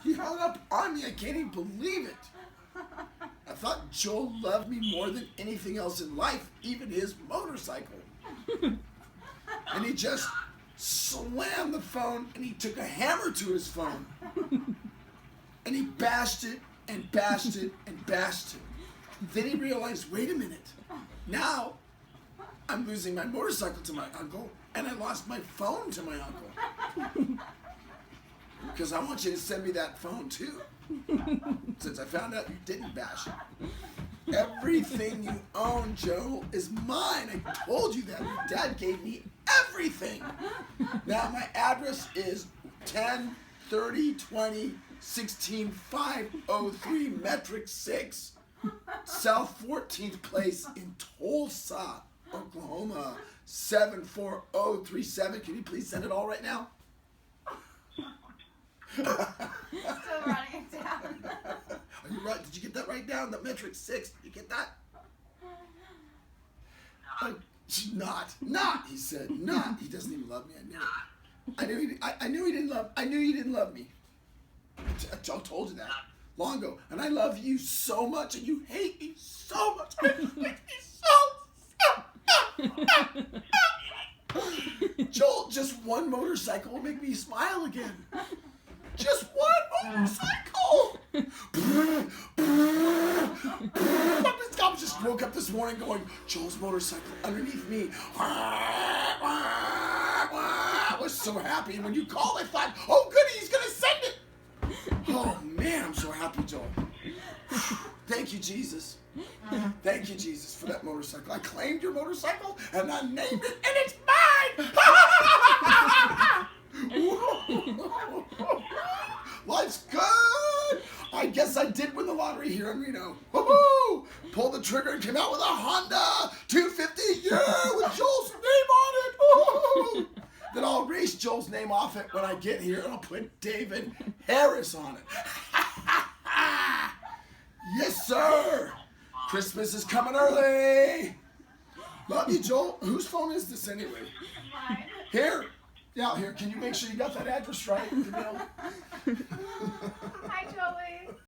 He hung up on me. I can't even believe it. I thought Joel loved me more than anything else in life, even his motorcycle. And he just slammed the phone and he took a hammer to his phone. And he bashed it and bashed it and bashed it. Then he realized, wait a minute. Now I'm losing my motorcycle to my uncle and I lost my phone to my uncle. Because I want you to send me that phone too. Since I found out you didn't bash it. Everything you own, Joe, is mine. I told you that. Your dad gave me everything. Now my address is 10/30/20 16503 Metric 6, South 14th Place in Tulsa, Oklahoma 74037. Can you please send it all right now? Still writing it down. Are you right? Did you get that right down? The Metric 6. Did you get that? Not. He said, not. He doesn't even love me. I knew it. I knew he didn't love. I knew he didn't love me. I told you that long ago. And I love you so much, and you hate me so much. I hate me so. Joel, just one motorcycle will make me smile again. Just one motorcycle. I just woke up this morning going, Joel's motorcycle underneath me. I was so happy. And when you called, I thought, oh, goody, he's going to send it. Oh, man, I'm so happy, Joel. Thank you, Jesus. Thank you, Jesus, for that motorcycle. I claimed your motorcycle, and I named it, and it's mine. Life's good. I guess I did win the lottery here in Reno. Woo-hoo! Pulled the trigger and came out with a Honda 250, yeah, with Joel's name on it. Woo-hoo! Then I'll erase Joel's name off it when I get here, and I'll put David Harris on it. Yes, sir. Christmas is coming early. Love you, Joel. Whose phone is this anyway? Mine. Here. Yeah, here. Can you make sure you got that address right? Hi, Jolie.